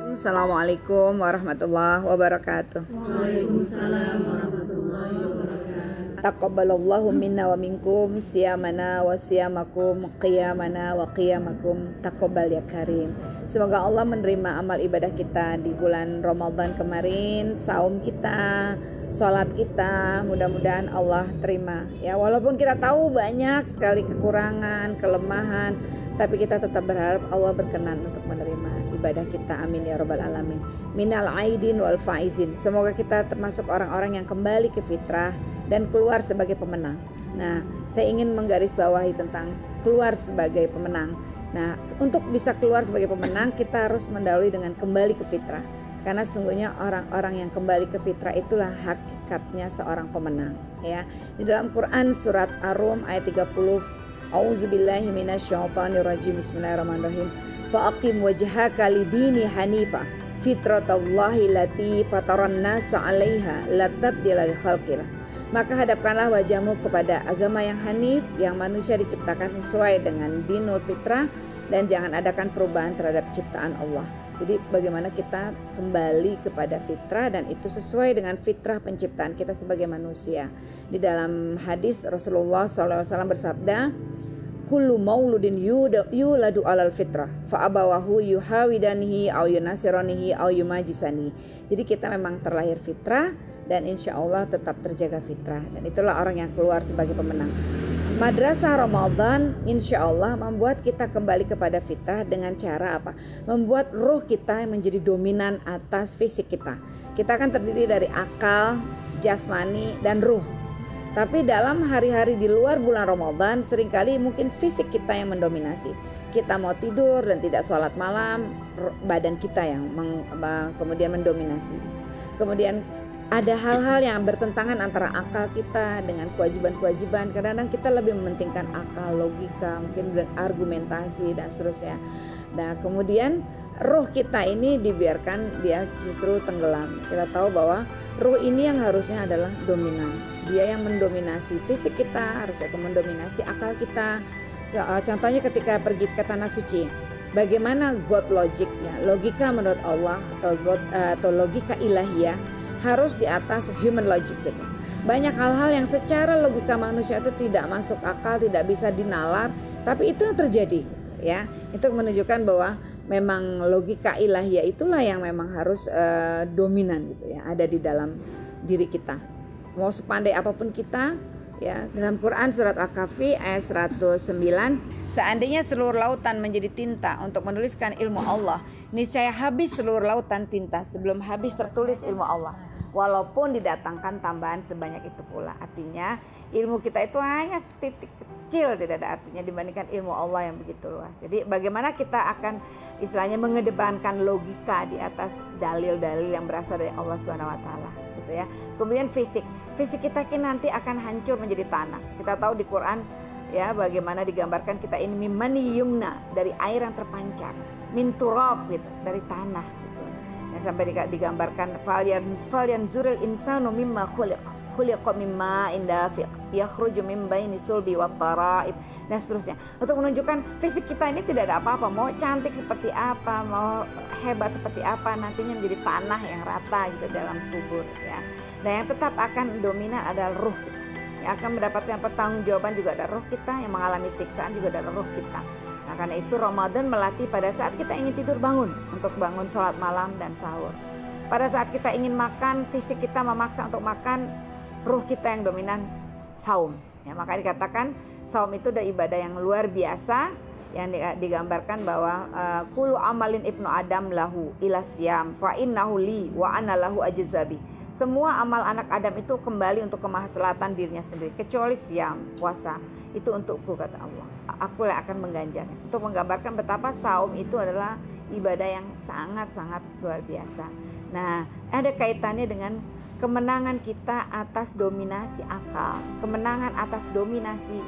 Assalamualaikum warahmatullahi wabarakatuh. Waalaikumsalam warahmatullahi wabarakatuh. Taqabbalallahu minna wa minkum siyamana wa siyamakum, qiyamana wa qiyamakum. Taqabbal ya karim. Semoga Allah menerima amal ibadah kita di bulan Ramadan kemarin, saum kita, sholat kita, mudah-mudahan Allah terima. Ya, walaupun kita tahu banyak sekali kekurangan, kelemahan, tapi kita tetap berharap Allah berkenan untuk menerima ibadah kita. Amin ya rabbal alamin. Minal aidin wal faizin. Semoga kita termasuk orang-orang yang kembali ke fitrah dan keluar sebagai pemenang. Nah, saya ingin menggarisbawahi tentang keluar sebagai pemenang. Nah, untuk bisa keluar sebagai pemenang, kita harus mendahului dengan kembali ke fitrah. Karena sungguhnya orang-orang yang kembali ke fitrah itulah hakikatnya seorang pemenang. Ya, di dalam Quran surat Ar-Rum ayat 30, A'udzubillahi minasyaitonirrajim. Bismillahirrahmanirrahim. Fa'aqim wajhaka lidini hanifa fitratallahi lati fataran nasa 'alaiha la tabdila li khalqillah. Maka hadapkanlah wajahmu kepada agama yang hanif, yang manusia diciptakan sesuai dengan dinul fitrah, dan jangan adakan perubahan terhadap ciptaan Allah. Jadi bagaimana kita kembali kepada fitrah, dan itu sesuai dengan fitrah penciptaan kita sebagai manusia. Di dalam hadis Rasulullah SAW bersabda, kullu mauludin yuladu alal fitrah fa abawahu yuhawidanihi au yunasiranihi au yumajisani. Jadi kita memang terlahir fitrah dan insya Allah tetap terjaga fitrah, dan itulah orang yang keluar sebagai pemenang. Madrasah Ramadan insya Allah membuat kita kembali kepada fitrah dengan cara apa? Membuat ruh kita menjadi dominan atas fisik kita. Kita akan terdiri dari akal, jasmani, dan ruh. Tapi dalam hari-hari di luar bulan Ramadan, seringkali mungkin fisik kita yang mendominasi. Kita mau tidur dan tidak sholat malam, badan kita yang kemudian mendominasi. Kemudian ada hal-hal yang bertentangan antara akal kita dengan kewajiban-kewajiban. Kadang-kadang kita lebih mementingkan akal, logika, mungkin argumentasi dan seterusnya. Nah, kemudian ruh kita ini dibiarkan dia justru tenggelam. Kita tahu bahwa ruh ini yang harusnya adalah dominan. Dia yang mendominasi fisik kita, harusnya mendominasi akal kita. Contohnya ketika pergi ke tanah suci, bagaimana God logic, ya, logika menurut Allah atau logika ilahiyah harus di atas human logic gitu. Banyak hal-hal yang secara logika manusia itu tidak masuk akal, tidak bisa dinalar, tapi itu yang terjadi, ya. Itu menunjukkan bahwa memang logika ilahiyah itulah yang memang harus dominan gitu, ya, ada di dalam diri kita. Mau sepandai apapun kita, ya, dalam Quran surat Al-Kahfi ayat 109, seandainya seluruh lautan menjadi tinta untuk menuliskan ilmu Allah, niscaya habis seluruh lautan tinta sebelum habis tertulis ilmu Allah, walaupun didatangkan tambahan sebanyak itu pula. Artinya ilmu kita itu hanya setitik kecil, tidak ada artinya dibandingkan ilmu Allah yang begitu luas. Jadi bagaimana kita akan istilahnya mengedepankan logika di atas dalil-dalil yang berasal dari Allah SWT gitu, ya. Kemudian fisik kita nanti akan hancur menjadi tanah. Kita tahu di Quran, ya, bagaimana digambarkan kita ini mimani yumna, dari air yang terpancar, min turab gitu, dari tanah gitu. Ya, sampai digambarkan falyan zuril insanu mimma khuliqa mimma indafiq yakhruju min baini sulbi wat taraib, dan seterusnya, untuk menunjukkan fisik kita ini tidak ada apa-apa, mau cantik seperti apa, mau hebat seperti apa, nantinya menjadi tanah yang rata gitu dalam kubur, ya. Dan yang tetap akan dominan adalah ruh kita, yang akan mendapatkan pertanggungjawaban juga ada ruh kita, yang mengalami siksaan juga ada ruh kita. Nah, karena itu Ramadan melatih pada saat kita ingin tidur bangun, untuk bangun sholat malam dan sahur. Pada saat kita ingin makan, fisik kita memaksa untuk makan, ruh kita yang dominan saum, ya. Maka dikatakan saum itu adalah ibadah yang luar biasa, yang digambarkan bahwa kullu amalin ibnu adam lahu ila siyam fa innahu li wa ana lahu ajzabi. Semua amal anak Adam itu kembali untuk kemaslahatan dirinya sendiri, kecuali siam, puasa, itu untukku, kata Allah. Aku yang akan mengganjarnya. Untuk menggambarkan betapa saum itu adalah ibadah yang sangat-sangat luar biasa. Nah, ada kaitannya dengan kemenangan kita atas dominasi akal, kemenangan atas dominasi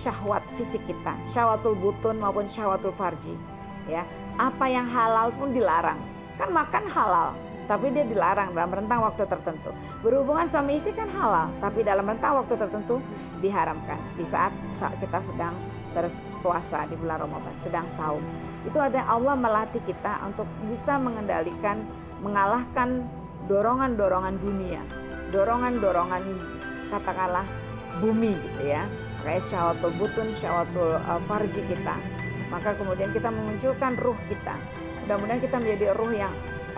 syahwat fisik kita, syahwatul butun maupun syahwatul farji, ya. Apa yang halal pun dilarang. Kan makan halal, tapi dia dilarang dalam rentang waktu tertentu. Berhubungan suami istri kan halal, tapi dalam rentang waktu tertentu diharamkan. Di saat kita sedang berpuasa di bulan Ramadan, sedang saum. Itu ada Allah melatih kita untuk bisa mengendalikan, mengalahkan dorongan-dorongan dunia, dorongan-dorongan katakanlah bumi gitu ya. Kayak syahwatul butun, syahwatul farji kita. Maka kemudian kita memunculkan ruh kita. Mudah-mudahan kita menjadi ruh yang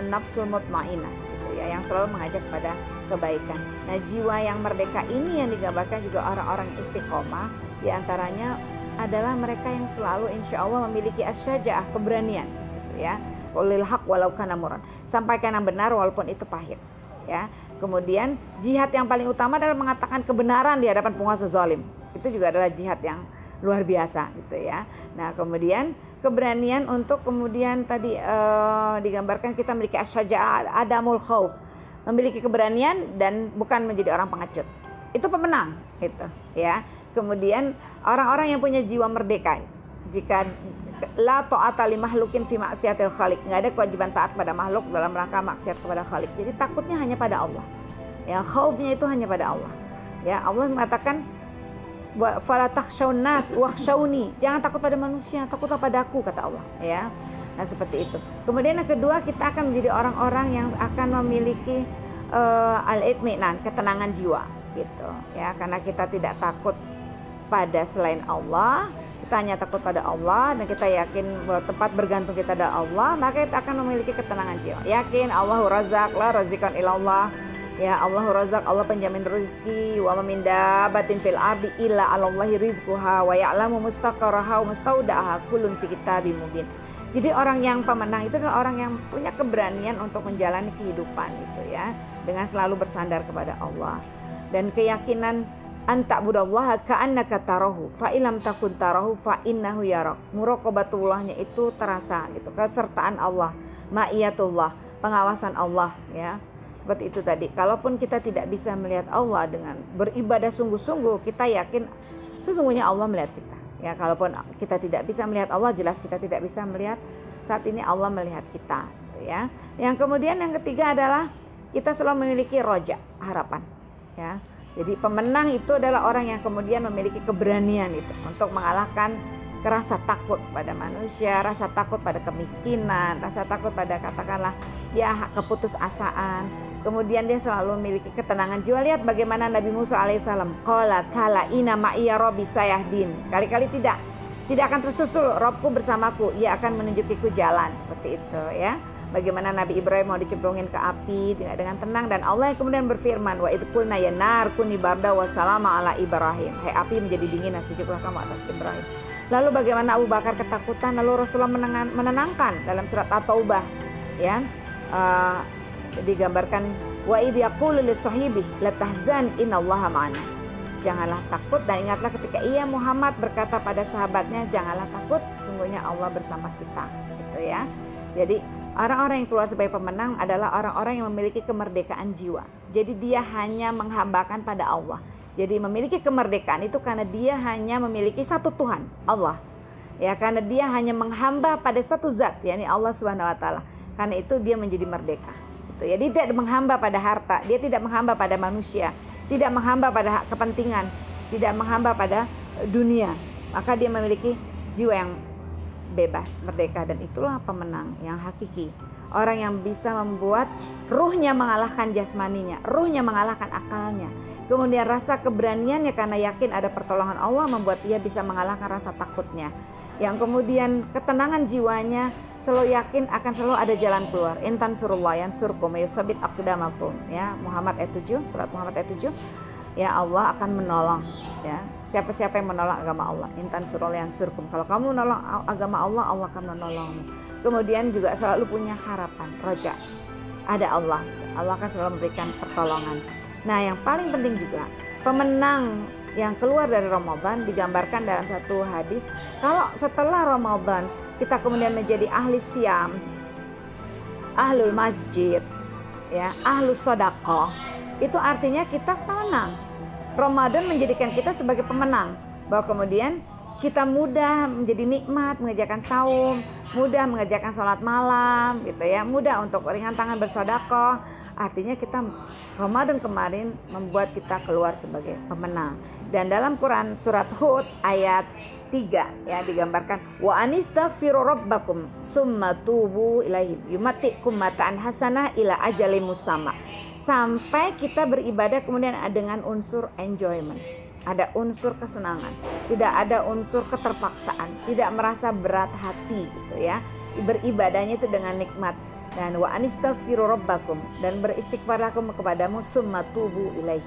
nafsul mutmainah gitu ya, yang selalu mengajak pada kebaikan. Nah, jiwa yang merdeka ini yang digambarkan juga orang-orang istiqomah, di antaranya adalah mereka yang selalu insya Allah memiliki asyaja'ah, keberanian gitu ya. Qulil haq walau kana murran, sampaikan yang benar walaupun itu pahit ya. Kemudian jihad yang paling utama adalah mengatakan kebenaran di hadapan penguasa zalim. Itu juga adalah jihad yang luar biasa gitu ya. Nah, kemudian keberanian untuk kemudian tadi digambarkan kita memiliki asyaja'ah, adamul khauf, memiliki keberanian dan bukan menjadi orang pengecut. Itu pemenang gitu ya. Kemudian orang-orang yang punya jiwa merdeka, jika la ta'ata li makhlukin fi ma'siyatil khaliq, enggak ada kewajiban taat pada makhluk dalam rangka maksiat kepada khaliq. Jadi takutnya hanya pada Allah. Ya, khaufnya itu hanya pada Allah. Ya, Allah mengatakan fala takhshawun nas wakhshawni, jangan takut pada manusia, takutlah padaku, kata Allah ya. Nah, seperti itu. Kemudian yang kedua, kita akan menjadi orang-orang yang akan memiliki al-itminan, ketenangan jiwa gitu ya, karena kita tidak takut pada selain Allah, kita hanya takut pada Allah dan kita yakin bahwa tempat bergantung kita adalah Allah, maka kita akan memiliki ketenangan jiwa. Yakin Allahu razaq, la raziqan illallah. Ya, Allahu razaq, Allah penjamin rezeki, wa ma min dabbatin fil ardi illa 'alallahi rizquha wa ya'lamu mustaqarraha wa mustaudaha kullun fi kitabim mubin. Jadi orang yang pemenang itu adalah orang yang punya keberanian untuk menjalani kehidupan gitu ya, dengan selalu bersandar kepada Allah dan keyakinan anta'budallaha ka'annaka tarahu fa illam takun tarahu fa innahu yarak. Muraqabatullahnya itu terasa gitu, kesertaan Allah, ma'iyatullah, pengawasan Allah ya. Seperti itu tadi. Kalaupun kita tidak bisa melihat Allah dengan beribadah sungguh-sungguh, kita yakin sesungguhnya Allah melihat kita. Ya, kalaupun kita tidak bisa melihat Allah, jelas kita tidak bisa melihat saat ini Allah melihat kita gitu ya. Yang kemudian yang ketiga adalah kita selalu memiliki roja, harapan ya. Jadi pemenang itu adalah orang yang kemudian memiliki keberanian itu untuk mengalahkan rasa takut pada manusia, rasa takut pada kemiskinan, rasa takut pada katakanlah ya keputusasaan. Kemudian dia selalu memiliki ketenangan jiwa. Lihat bagaimana Nabi Musa alaihissalam, qala kala ina ma'iya rabbi sayahdin. Kali-kali tidak akan tersusul Robku bersamaku, ia akan menunjukiku jalan, seperti itu ya. Bagaimana Nabi Ibrahim mau dicemplungin ke api dengan tenang, dan Allah yang kemudian berfirman, wa idh qulna ya nar kuni barda wa salama ala Ibrahim. Hai api menjadi dingin dan sejuklah kamu atas Ibrahim. Lalu bagaimana Abu Bakar ketakutan, lalu Rasulullah menenangkan dalam surat At-Taubah ya. Digambarkan wa idh yaqulu li sahibi la tahzan innallaha ma'ana. Janganlah takut, dan ingatlah ketika ia Muhammad berkata pada sahabatnya, janganlah takut, sungguhnya Allah bersama kita gitu ya. Jadi orang-orang yang keluar sebagai pemenang adalah orang-orang yang memiliki kemerdekaan jiwa. Jadi dia hanya menghambakan pada Allah. Jadi memiliki kemerdekaan itu karena dia hanya memiliki satu Tuhan, Allah. Ya, karena dia hanya menghamba pada satu zat, yakni Allah Subhanahu wa taala. Karena itu dia menjadi merdeka. Gitu ya. Dia tidak menghamba pada harta, dia tidak menghamba pada manusia, tidak menghamba pada kepentingan, tidak menghamba pada dunia. Maka dia memiliki jiwa yang bebas, merdeka, dan itulah pemenang yang hakiki. Orang yang bisa membuat ruhnya mengalahkan jasmaninya, ruhnya mengalahkan akalnya. Kemudian rasa keberaniannya karena yakin ada pertolongan Allah membuat dia bisa mengalahkan rasa takutnya. Yang kemudian ketenangan jiwanya selalu yakin akan selalu ada jalan keluar. Intan surullah yansurkum yusabit aqdamakum ya. Muhammad ayat 7, surat Muhammad ayat 7. Ya, Allah akan menolong ya. Siapa-siapa yang menolong agama Allah, intan surullah yansurkum. Kalau kamu menolong agama Allah, Allah akan menolongmu. Kemudian juga selalu punya harapan, roja. Ada Allah, Allah akan selalu memberikan pertolongan. Nah, yang paling penting juga, pemenang yang keluar dari Ramadan digambarkan dalam satu hadis. Kalau setelah Ramadan kita kemudian menjadi ahli siam, ahlul masjid, ya, ahlus sedekah, itu artinya kita pemenang. Ramadan menjadikan kita sebagai pemenang, bahwa kemudian kita mudah menjadi nikmat mengerjakan saum, mudah mengerjakan sholat malam, gitu ya, mudah untuk ringan tangan bersedekah. Artinya kita Ramadan kemarin membuat kita keluar sebagai pemenang. Dan dalam Quran surat Hud ayat 3 ya, digambarkan wa anistaghfiru rabbakum summa tubu ilaihi yumatikum mata'an hasanah ila ajalin musamma. Sampai kita beribadah kemudian dengan unsur enjoyment, ada unsur kesenangan, tidak ada unsur keterpaksaan, tidak merasa berat hati gitu ya. Beribadahnya itu dengan nikmat. Dan wa anistaghfiru rabbakum, dan beristighfarlah kepadamu summa tubu ilaihi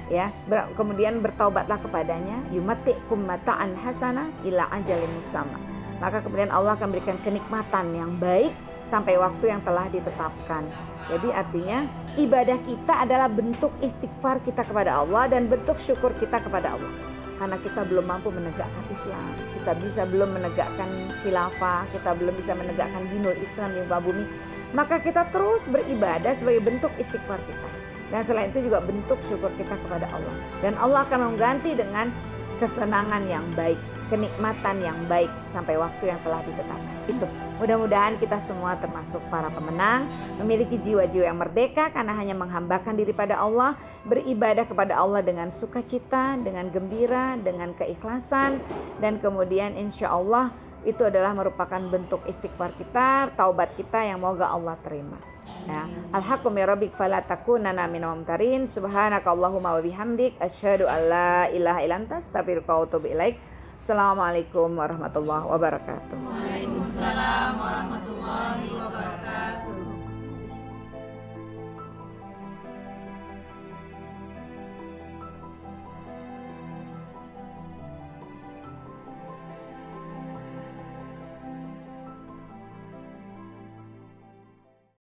ya, kemudian bertaubatlah kepadanya yumatikum mata'an hasanah ila ajalin musamma. Maka kemudian Allah akan berikan kenikmatan yang baik sampai waktu yang telah ditetapkan. Jadi artinya ibadah kita adalah bentuk istighfar kita kepada Allah dan bentuk syukur kita kepada Allah. Karena kita belum mampu menegakkan Islam, kita belum menegakkan khilafah, kita belum bisa menegakkan dinul Islam di muka bumi, maka kita terus beribadah sebagai bentuk istighfar kita. Dan selain itu juga bentuk syukur kita kepada Allah. Dan Allah akan mengganti dengan kesenangan yang baik, kenikmatan yang baik sampai waktu yang telah ditetapkan. Itu. Mudah-mudahan kita semua termasuk para pemenang, memiliki jiwa-jiwa yang merdeka karena hanya menghambakan diri pada Allah, beribadah kepada Allah dengan sukacita, dengan gembira, dengan keikhlasan, dan kemudian insya Allah itu adalah merupakan bentuk istighfar kita, taubat kita yang moga Allah terima. Ya. Al-haqqu min rabbik fala takunanna minal mumtarin. Subhanakallahumma wa bihamdik asyhadu an la ilaha illa anta astaghfiruka wa atubu ilaik. Assalamualaikum warahmatullahi wabarakatuh. Waalaikumsalam warahmatullahi wabarakatuh.